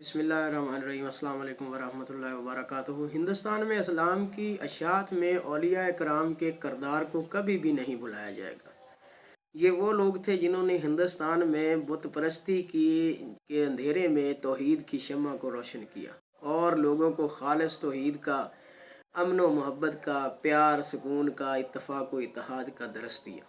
बिस्मिल्लाहिर्रहमानिर्रहीम। अस्सलाम वालेकुम वरहमतुल्लाहि वबरकातुहू। हिंदुस्तान में इस्लाम की अशात में औलिया कराम के किरदार को कभी भी नहीं भुलाया जाएगा। ये वो लोग थे जिन्होंने हिंदुस्तान में बुत परस्ती की के अंधेरे में तौहीद की शम्मा को रोशन किया और लोगों को खालिस तौहीद का, अमन व मोहब्बत का, प्यार सुकून का, इत्तफाक व इत्तेहाद का दरस दिया।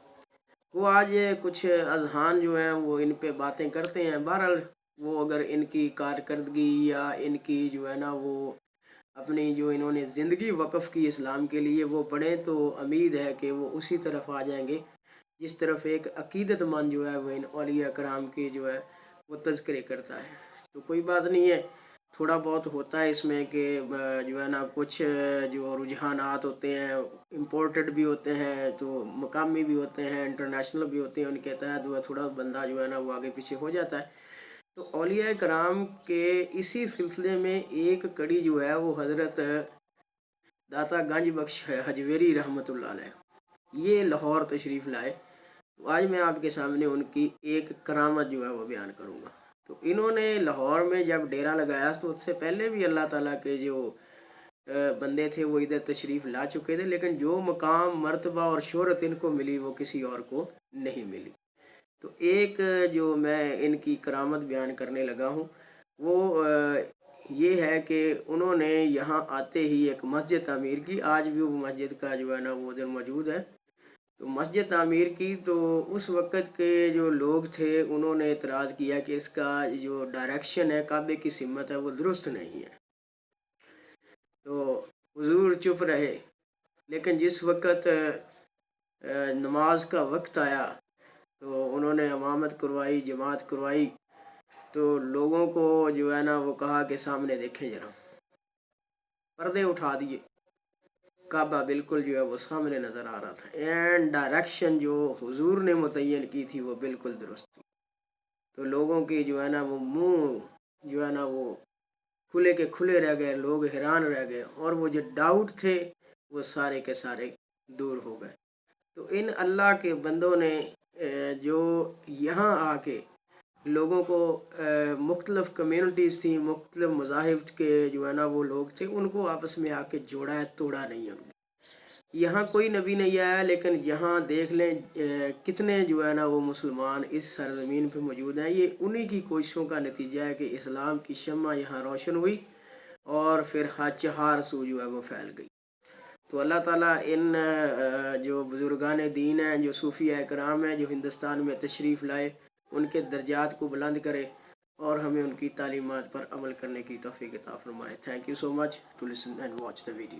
वो आज कुछ अजहान जो हैं वो इन पे बातें करते हैं। बहरहाल वो अगर इनकी कारकर्दगी या इनकी जो है ना वो अपनी जो इन्होंने ज़िंदगी वक़्फ़ की इस्लाम के लिए वो पढ़ें तो उम्मीद है कि वो उसी तरफ आ जाएंगे जिस तरफ एक अकीदतमंद जो है वो इन औलिया कराम के जो है वो तज़किरे करता है। तो कोई बात नहीं है, थोड़ा बहुत होता है इसमें कि जो है ना कुछ जो रुझानात होते हैं इम्पोर्टेड भी होते हैं, तो मकामी भी होते हैं, इंटरनेशनल भी होते हैं, उनके तहत वो थोड़ा बंदा जो है ना वो आगे पीछे हो जाता है। तो औलिया कराम के इसी सिलसिले में एक कड़ी जो है वो हज़रत दाता गंज बख्श हजवेरी रहमतुल्लाह अलैह, ये लाहौर तशरीफ़ लाए। तो आज मैं आपके सामने उनकी एक करामत जो है वो बयान करूँगा। तो इन्होंने लाहौर में जब डेरा लगाया तो उससे पहले भी अल्लाह ताला के जो बंदे थे वो इधर तशरीफ़ ला चुके थे, लेकिन जो मकाम मर्तबा और शोहरत इनको मिली वो किसी और को नहीं मिली। तो एक जो मैं इनकी करामत बयान करने लगा हूँ वो ये है कि उन्होंने यहाँ आते ही एक मस्जिद तामीर की। आज भी वो मस्जिद का जो है ना वो उधर मौजूद है। तो मस्जिद तामीर की तो उस वक़्त के जो लोग थे उन्होंने एतराज़ किया कि इसका जो डायरेक्शन है काबे की सिमत है वो दुरुस्त नहीं है। तो हुजूर चुप रहे, लेकिन जिस वक़्त नमाज का वक्त आया तो उन्होंने इमामत करवाई, जमात करवाई। तो लोगों को जो है ना वो कहा कि सामने देखें ज़रा, पर्दे उठा दिए, काबा बिल्कुल जो है वो सामने नज़र आ रहा था एंड डायरेक्शन जो हुजूर ने मुतय्यन की थी वो बिल्कुल दुरुस्त थी। तो लोगों की जो है ना वो मुंह जो है ना वो खुले के खुले रह गए, लोग हैरान रह गए और वो जो डाउट थे वो सारे के सारे दूर हो गए। तो इन अल्लाह के बंदों ने जो यहाँ आके लोगों को मुख्तलिफ़ कम्यूनिटीज़ थी, मुख्तलिफ़ मज़ाहिब के जो है ना वो लोग थे, उनको आपस में आके जोड़ा है, तोड़ा नहीं है। यहाँ कोई नबी नहीं आया, लेकिन यहाँ देख लें कितने जो है ना वो मुसलमान इस सरज़मीन पे मौजूद हैं। ये उन्हीं की कोशिशों का नतीजा है कि इस्लाम की शम्मा यहाँ रोशन हुई और फिर चहार सू जो है वो फैल गई। तो अल्लाह ताला इन जो बुज़ुर्गान दीन हैं, जो सूफ़िया कराम हैं, जो हिंदुस्तान में तशरीफ़ लाए, उनके दर्जात को बुलंद करे और हमें उनकी तालीमात पर अमल करने की तौफ़ीक़ अता फ़रमाए। Thank you so much to listen and watch the video.